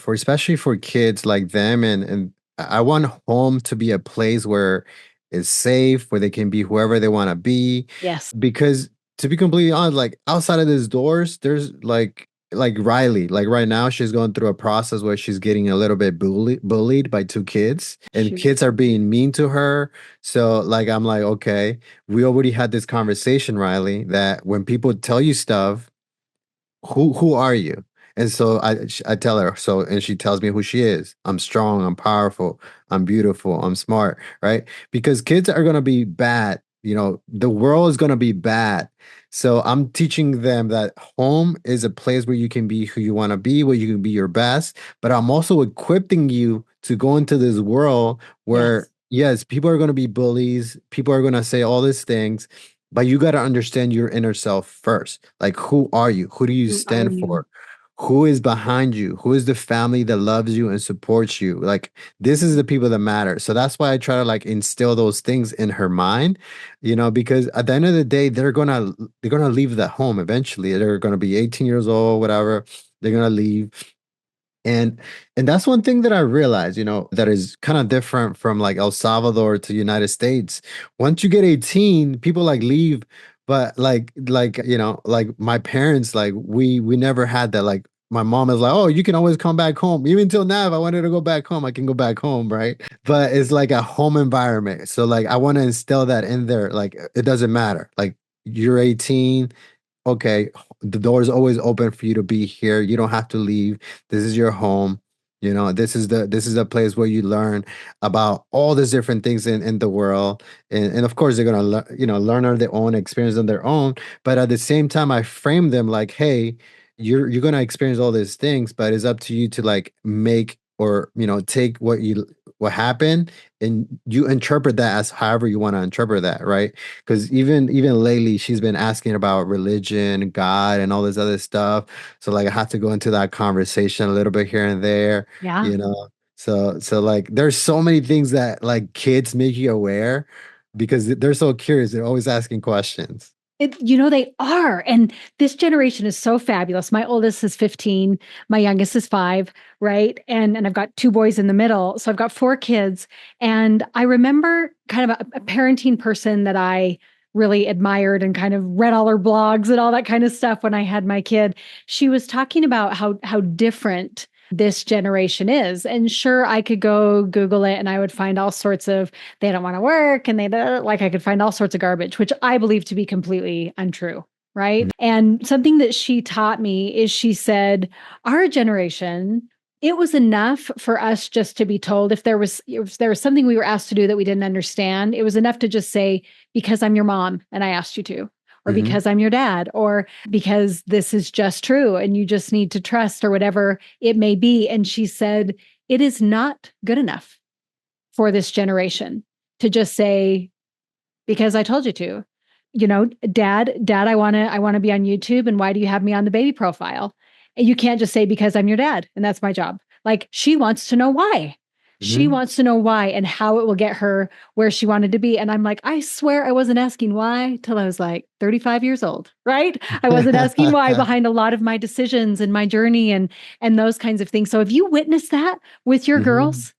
especially for kids like them, and I want home to be a place where it's safe, where they can be whoever they want to be. Yes. Because to be completely honest, like outside of these doors, there's like Riley, like right now she's going through a process where she's getting a little bit bullied by two kids, and Shoot. kids are being mean to her. So like I'm like, okay, we already had this conversation, Riley, that when people tell you stuff, who are you? And so I tell her, so, and she tells me who she is. I'm strong, I'm powerful, I'm beautiful, I'm smart, right? Because kids are going to be bad. The world is going to be bad. So I'm teaching them that home is a place where you can be who you want to be, where you can be your best. But I'm also equipping you to go into this world where, Yes. yes, people are going to be bullies, people are going to say all these things, but you got to understand your inner self first. Like, who are you? Who do you Who are stand you? for? Who is behind you? Who is the family that loves you and supports you? Like, this is the people that matter. So that's why I try to like instill those things in her mind, because at the end of the day, they're gonna leave the home eventually. They're gonna be 18 years old, whatever. They're gonna leave. And that's one thing that I realized, that is kind of different from like El Salvador to United States. Once you get 18, people like leave, but like my parents, like we never had that. Like my mom is like, oh, you can always come back home. Even till now, if I wanted to go back home, I can go back home, right? But it's like a home environment. So like I want to instill that in there. Like it doesn't matter. Like you're 18. Okay, the door is always open for you to be here. You don't have to leave. This is your home. This is the place where you learn about all these different things in the world. And of course they're gonna learn on their own, experience on their own. But at the same time, I frame them like, hey, you're gonna experience all these things, but it's up to you to like make or take what happened and you interpret that as however you want to interpret that, right? Because even lately she's been asking about religion, God, and all this other stuff. So like I have to go into that conversation a little bit here and there, Yeah. you know. So like there's so many things that like kids make you aware because they're so curious. They're always asking questions. They are. And this generation is so fabulous. My oldest is 15, my youngest is 5, right? And I've got 2 boys in the middle. So I've got 4 kids. And I remember kind of a parenting person that I really admired and kind of read all her blogs and all that kind of stuff when I had my kid. She was talking about how different this generation is. And sure, I could go Google it and I would find all sorts of they don't want to work and like I could find all sorts of garbage, which I believe to be completely untrue. Right. And something that she taught me is she said, our generation, it was enough for us just to be told if there was something we were asked to do that we didn't understand, it was enough to just say, because I'm your mom and I asked you to, or Hmm. because I'm your dad, or because this is just true and you just need to trust, or whatever it may be. And she said, it is not good enough for this generation to just say, because I told you to. Dad, I want to be on YouTube, and why do you have me on the baby profile? And you can't just say because I'm your dad and that's my job. Like, she wants to know why. She Hmm. wants to know why and how it will get her where she wanted to be. And I'm like, I swear I wasn't asking why till I was like 35 years old, right? I wasn't asking why behind a lot of my decisions and my journey and those kinds of things. So have you witnessed that with your Hmm. girls?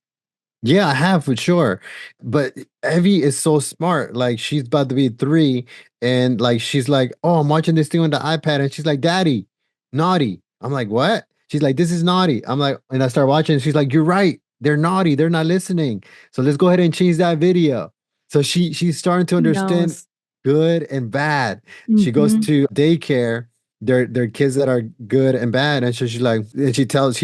Yeah, I have for sure. But Evie is so smart. Like she's about to be 3, and like she's like, "Oh, I'm watching this thing on the iPad," and she's like, "Daddy, naughty." I'm like, "What?" She's like, "This is naughty." I'm like, and I start watching. She's like, "You're right. They're naughty. They're not listening. So let's go ahead and change that video." So she's starting to She understand knows. good and bad. She goes Hmm. to daycare. They're kids that are good and bad, and so she's like, and she tells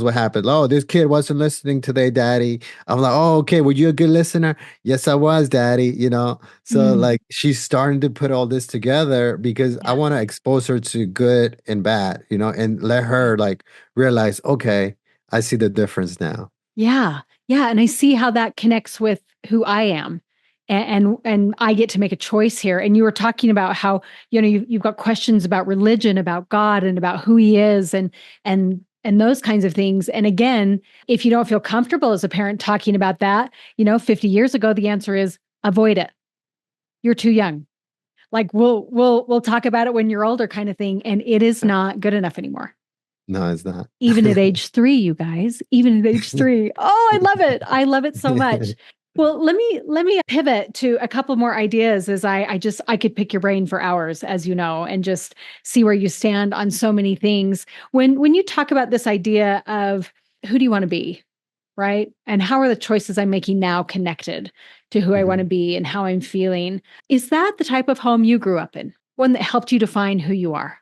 what happened. Oh, this kid wasn't listening today, Daddy. I'm like, oh, okay. Were you a good listener? Yes, I was, Daddy. So Mm, like she's starting to put all this together because I yeah. want to expose her to good and bad, and let Yeah. her like realize, okay, I see the difference now. Yeah. Yeah. And I see how that connects with who I am. And I get to make a choice here. And you were talking about how, you've got questions about religion, about God, and about who he is, and those kinds of things. And again, if you don't feel comfortable as a parent talking about that, 50 years ago, the answer is avoid it. You're too young. Like, we'll talk about it when you're older, kind of thing. And it is not good enough anymore. No, it's not. Even at age 3, you guys, even at age 3. Oh, I love it. I love it so much. Well, let me pivot to a couple more ideas, as I could pick your brain for hours, as you know, and just see where you stand on so many things. When you talk about this idea of who do you want to be, right? And how are the choices I'm making now connected to who I want to Mhm. be and how I'm feeling? Is that the type of home you grew up in? One that helped you define who you are?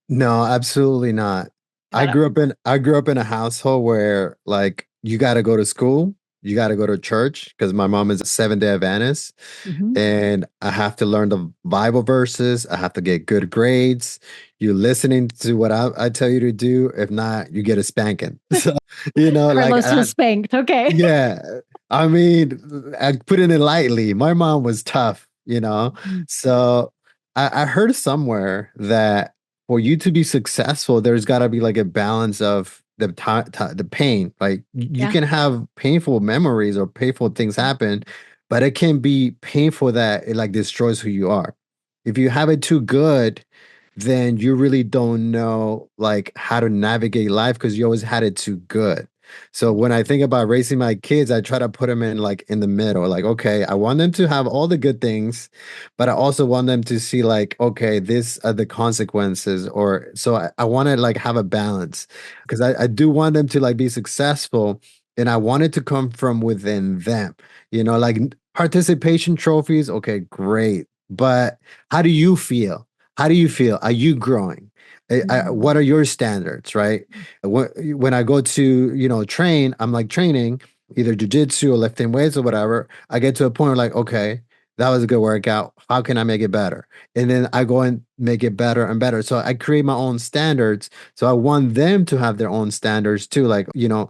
No, absolutely not. I Shut up. grew up in I grew up in a household where like you got to go to school, you got to go to church because my mom is a Seventh-day Adventist, Mhm. and I have to learn the Bible verses. I have to get good grades. You're listening to what I tell you to do. If not, you get a spanking. So, like Carlos was spanked. Okay. yeah, I mean, I put it in lightly. My mom was tough. Mhm. So I heard somewhere that for you to be successful, there's got to be like a balance of the pain. Like you Yeah. can have painful memories or painful things happen, but it can be painful that it like destroys who you are. If you have it too good, then you really don't know like how to navigate life because you always had it too good. So when I think about raising my kids, I try to put them in like in the middle. Like, okay, I want them to have all the good things, but I also want them to see like, okay, these are the consequences. Or so I want to like have a balance because I do want them to like be successful, and I want it to come from within them. Like participation trophies, okay, great. But how do you feel? How do you feel? Are you growing? Mhm. What are your standards, right? When I go to, train, I'm like training either jujitsu or lifting weights or whatever. I get to a point where like, okay, that was a good workout. How can I make it better? And then I go and make it better and better. So I create my own standards. So I want them to have their own standards too. Like, Yeah.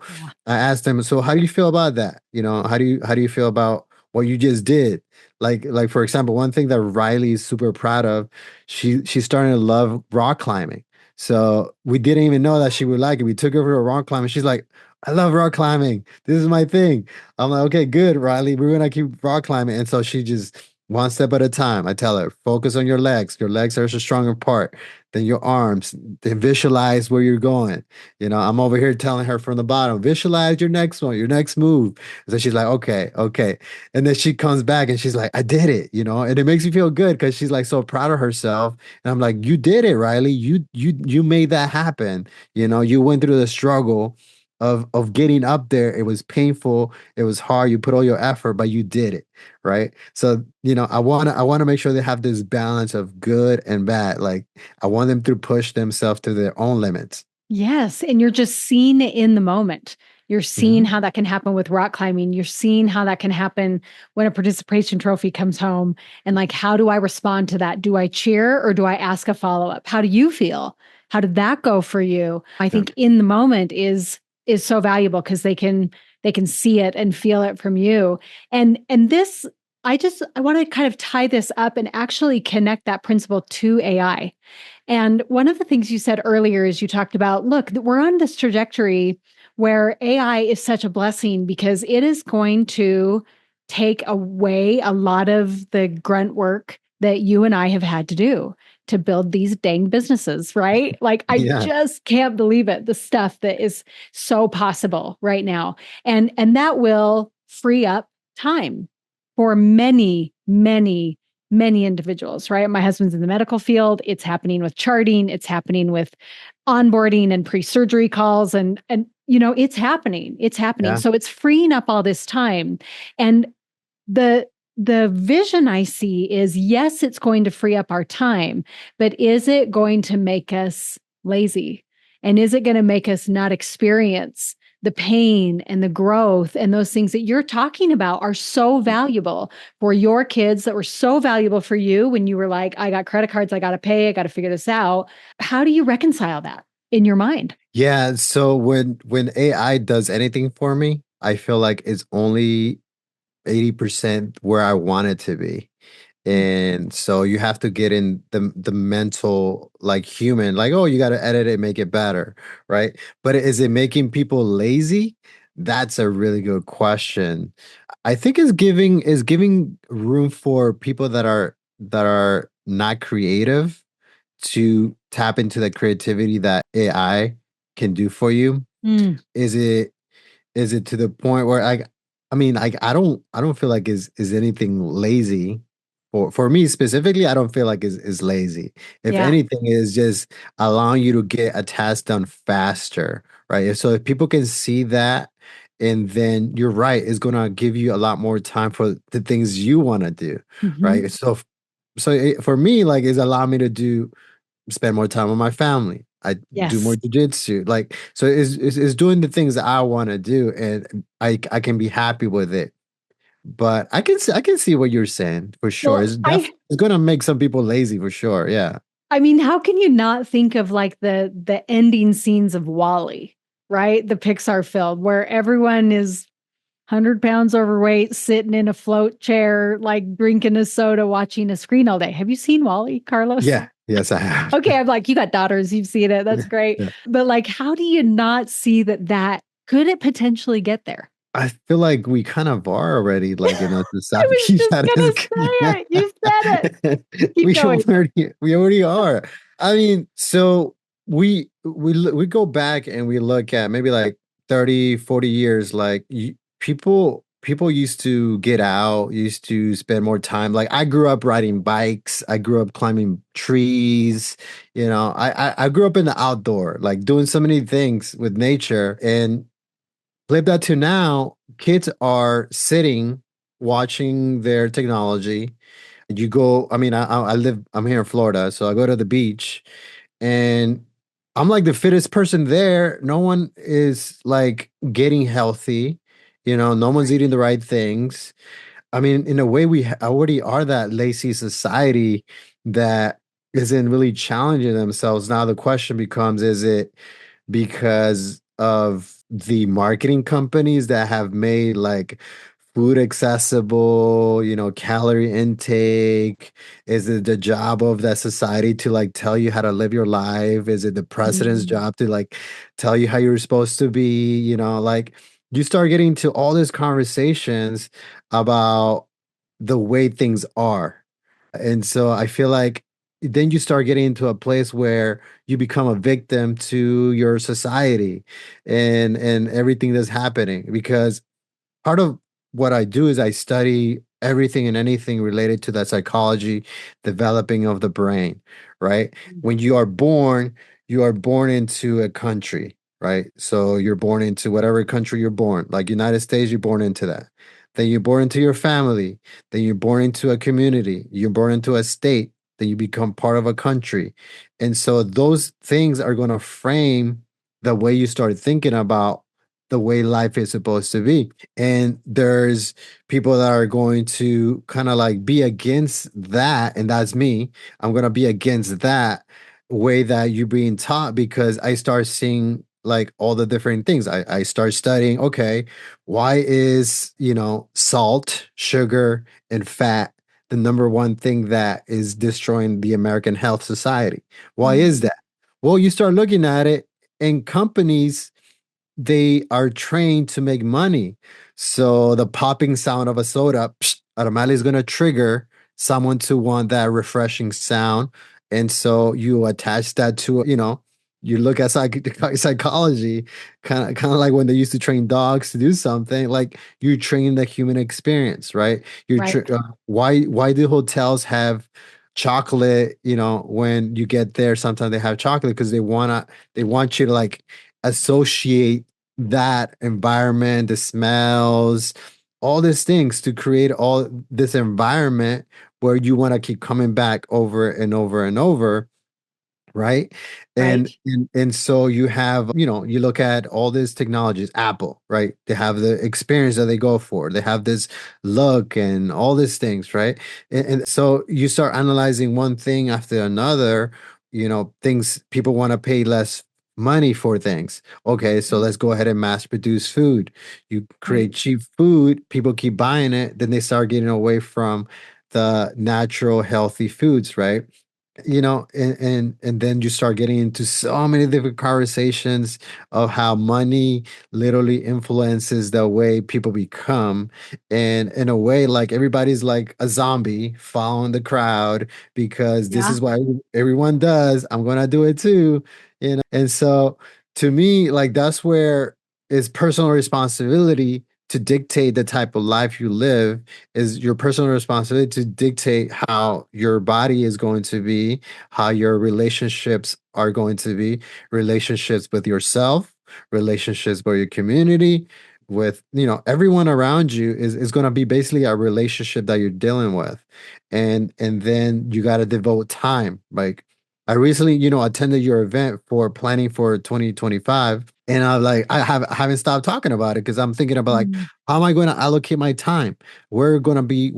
I asked them, so how do you feel about that? How do you feel about what you just did? Like for example, one thing that Riley is super proud of, she's starting to love rock climbing. So we didn't even know that she would like it. We took her to rock climbing. She's like, I love rock climbing. This is my thing. I'm like, okay, good, Riley. We're gonna keep rock climbing. And so she just one step at a time. I tell her, focus on your legs. Your legs are the stronger part. Then your arms. Then visualize where you're going. I'm over here telling her from the bottom, visualize your next one, your next move. So she's like, okay, okay. And then she comes back and she's like, I did it. And it makes me feel good because she's like so proud of herself. And I'm like, you did it, Riley. You made that happen. You went through the struggle of getting up there. It was painful. It was hard. You put all your effort, but you did it. Right. So, I want to make sure they have this balance of good and bad. Like I want them to push themselves to their own limits. Yes. And you're just seeing it in the moment. You're seeing Mhm. how that can happen with rock climbing. You're seeing how that can happen when a participation trophy comes home. And like, how do I respond to that? Do I cheer or do I ask a follow up? How do you feel? How did that go for you? I Yeah. think in the moment is so valuable because they can see it and feel it from you. And this I want to kind of tie this up and actually connect that principle to AI. And one of the things you said earlier is you talked about, look, we're on this trajectory where AI is such a blessing because it is going to take away a lot of the grunt work that you and I have had to do to build these dang businesses, right? Like I Yeah. just can't believe it, the stuff that is so possible right now. And that will free up time for many, many many individuals, right? My husband's in the medical field. It's happening with charting, it's happening with onboarding and pre-surgery calls and it's happening. It's happening. Yeah. So it's freeing up all this time. And the the vision I see is yes, it's going to free up our time, but is it going to make us lazy? And is it going to make us not experience the pain and the growth and those things that you're talking about are so valuable for your kids that were so valuable for you when you were like, I got credit cards, I got to pay, I got to figure this out. How do you reconcile that in your mind? Yeah. So when AI does anything for me, I feel like it's only 80% where I want it to be. And so you have to get in the mental like human, like, oh, you got to edit it, make it better, right? But is it making people lazy? That's a really good question. I think is giving room for people that are not creative to tap into the creativity that AI can do for you. Mm, Is it is it to the point where I mean, I don't feel like is anything lazy. For me specifically, I don't feel like is lazy. If yeah. anything, is just allowing you to get a task done faster, right? So if people can see that, and then you're right, it's gonna give you a lot more time for the things you want to do, Mhm. right? For me, like, it's allowing me to spend more time with my family. I do more Yes. jujitsu. Like, so is doing the things that I want to do, and I can be happy with it. But I can see what you're saying for sure. Well, It's gonna make some people lazy for sure. Yeah. I mean, how can you not think of like the ending scenes of Wally, right? The Pixar film where everyone is 100 pounds overweight, sitting in a float chair, like drinking a soda, watching a screen all day. Have you seen Wally, Carlos? Yeah. Yes, I have. Okay, I'm like, you got daughters, you've seen it. That's great. Yeah. But like, how do you not see that could it potentially get there? I feel like we kind of are already like in a I was society just that gonna is say it. You said it. Keep going. we already are. I mean, so we go back and we look at maybe like 30, 40 years, like people used to get out, used to spend more time. Like I grew up riding bikes, I grew up climbing trees, I grew up in the outdoor, like doing so many things with nature. And flip that to now, kids are sitting watching their technology. You go, I mean, I'm here in Florida, so I go to the beach and I'm like the fittest person there. No one is like getting healthy, no one's eating the right things. I mean, in a way, we already are that lazy society that isn't really challenging themselves. Now the question becomes, is it because of the marketing companies that have made like food accessible, calorie intake? Is it the job of that society to like tell you how to live your life? Is it the president's Mm. job to like tell you how you're supposed to be? Like you start getting to all these conversations about the way things are. And so I feel like then you start getting into a place where you become a victim to your society and everything that's happening, because part of what I do is I study everything and anything related to that psychology, developing of the brain, right? When you are born into a country, right? So you're born into whatever country you're born, like United States, you're born into that. Then you're born into your family, then you're born into a community, you're born into a state, then you become part of a country. And so those things are going to frame the way you start thinking about the way life is supposed to be. And there's people that are going to kind of like be against that. And that's me. I'm going to be against that way that you're being taught, because I start seeing like all the different things. I start studying, okay, why is, salt, sugar, and fat the number one thing that is destroying the American health society? Why is Mm. that? Well, you start looking at it, and companies, they are trained to make money. So the popping sound of a soda automatically is going to trigger someone to want that refreshing sound. And so you attach that to, you look at psychology, kind of like when they used to train dogs to do something, like you train the human experience, right? Right. Why do hotels have chocolate, when you get there? Sometimes they have chocolate because they want you to like associate that environment, the smells, all these things to create all this environment where you want to keep coming back over and over and over, right? Right. And so you have, you look at all these technologies, Apple, right? They have the experience that they go for. They have this look and all these things, right? And so you start analyzing one thing after another, things people want to pay less money for things. Okay, so let's go ahead and mass produce food. You Right. create cheap food, people keep buying it, then they start getting away from the natural healthy foods, right? And then you start getting into so many different conversations of how money literally influences the way people become. And in a way, like everybody's like a zombie following the crowd, because this Yeah. is what everyone does. I'm gonna do it too. And so to me, like that's where it's personal responsibility to dictate the type of life you live. Is your personal responsibility to dictate how your body is going to be, how your relationships are going to be, relationships with yourself, relationships with your community, with, everyone around you is going to be basically a relationship that you're dealing with. And then you got to devote time. Like I recently, attended your event for planning for 2025. And I haven't stopped talking about it because I'm thinking about like, Mm. how am I going to allocate my time? Where's gonna be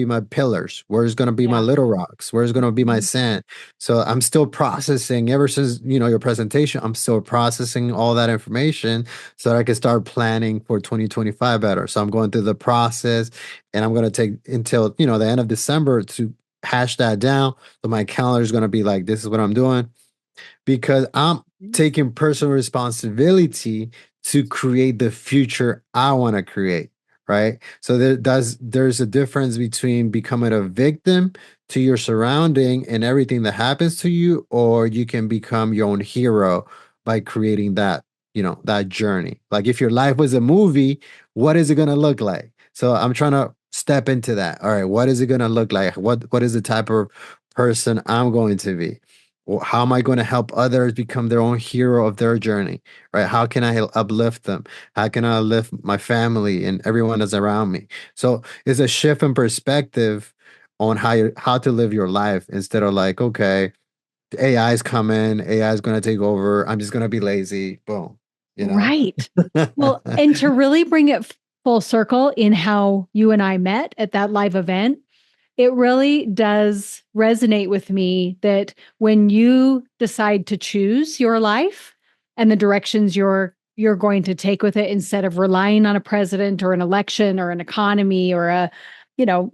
my pillars? Where's gonna be my Yeah. little rocks? Where's gonna be my Mhm. sand? So I'm still processing ever since, your presentation. I'm still processing all that information so that I can start planning for 2025 better. So I'm going through the process, and I'm gonna take until, the end of December to hash that down. So my calendar is gonna be like, this is what I'm doing, because I'm taking personal responsibility to create the future I want to create, right? So there's a difference between becoming a victim to your surrounding and everything that happens to you, or you can become your own hero by creating that, that journey. Like if your life was a movie, what is it going to look like? So I'm trying to step into that. All right, what is it going to look like? What is the type of person I'm going to be? Well, how am I going to help others become their own hero of their journey, right? How can I uplift them? How can I lift my family and everyone that's around me? So it's a shift in perspective on how to live your life, instead of like, okay, AI is coming, AI is going to take over. I'm just going to be lazy. Boom, you know? Right. Well, and to really bring it full circle in how you and I met at that live event, it really does resonate with me that when you decide to choose your life and the directions you're going to take with it, instead of relying on a president or an election or an economy or a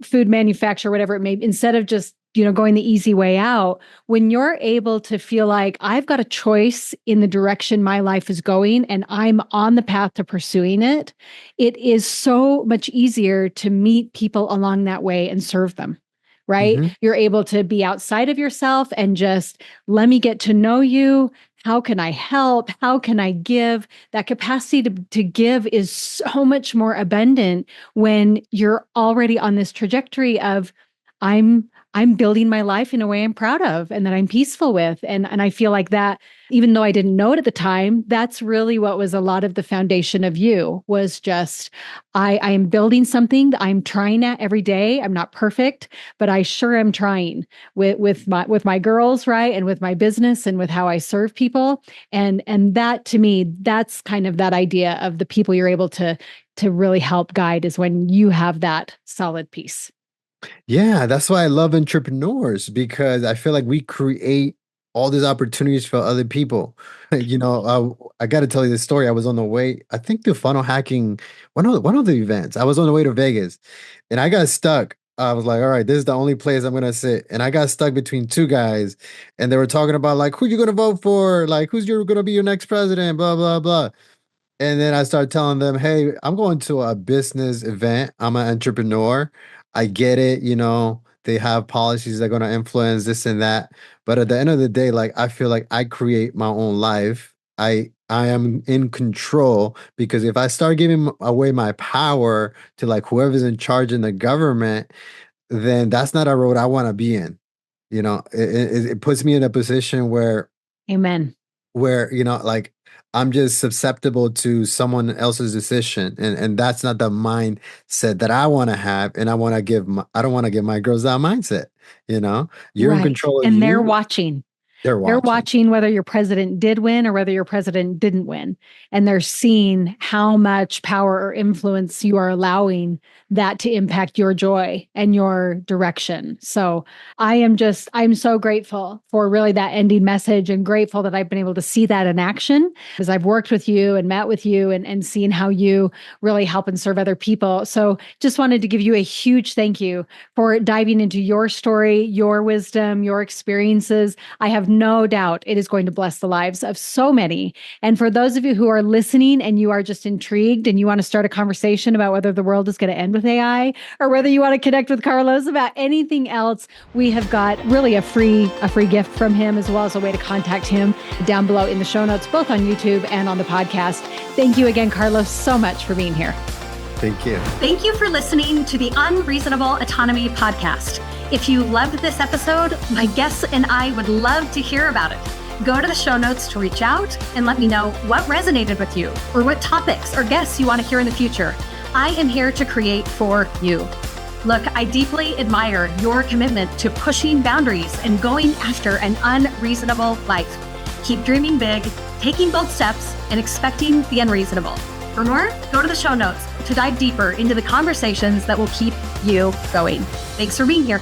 food manufacturer, whatever it may be, instead of just going the easy way out, when you're able to feel like I've got a choice in the direction my life is going and I'm on the path to pursuing it, it is so much easier to meet people along that way and serve them. Right? Hmm. You're able to be outside of yourself and just let me get to know you. How can I help? How can I give? That capacity to give is so much more abundant when you're already on this trajectory of I'm building my life in a way I'm proud of and that I'm peaceful with. And I feel like that, even though I didn't know it at the time, that's really what was a lot of the foundation of you was just I am building something that I'm trying at every day. I'm not perfect, but I sure am trying with my girls, right? And with my business and with how I serve people. And that to me, that's kind of that idea of the people you're able to really help guide is when you have that solid piece. Yeah, that's why I love entrepreneurs because I feel like we create all these opportunities for other people. I got to tell you this story. I was on the way, I think, to funnel hacking, one of the events. I was on the way to Vegas, and I got stuck. I was like, all right, this is the only place I'm gonna sit, and I got stuck between two guys, and they were talking about like who you gonna vote for, like who's gonna be your next president, blah blah blah. And then I started telling them, hey, I'm going to a business event. I'm an entrepreneur. I get it. They have policies that are going to influence this and that. But at the end of the day, like, I feel like I create my own life. I am in control because if I start giving away my power to like whoever's in charge in the government, then that's not a road I want to be in. It puts me in a position Amen. where like I'm just susceptible to someone else's decision, and that's not the mindset that I want to have, and I don't want to give my girls that mindset. You're in Right. control of And they're you. watching. They're They're watching. watching whether your president did win or whether your president didn't win. And they're seeing how much power or influence you are allowing that to impact your joy and your direction. So I'm so grateful for really that ending message and grateful that I've been able to see that in action as I've worked with you and met with you and seen how you really help and serve other people. So just wanted to give you a huge thank you for diving into your story, your wisdom, your experiences. I have no doubt it is going to bless the lives of so many. And for those of you who are listening and you are just intrigued and you want to start a conversation about whether the world is going to end with AI or whether you want to connect with Carlos about anything else, we have got really a free gift from him as well as a way to contact him down below in the show notes, both on YouTube and on the podcast. Thank you again, Carlos, so much for being here. Thank you. Thank you for listening to the Unreasonable Autonomy podcast. If you loved this episode, my guests and I would love to hear about it. Go to the show notes to reach out and let me know what resonated with you or what topics or guests you want to hear in the future. I am here to create for you. Look, I deeply admire your commitment to pushing boundaries and going after an unreasonable life. Keep dreaming big, taking bold steps, and expecting the unreasonable. For more, go to the show notes to dive deeper into the conversations that will keep you going. Thanks for being here.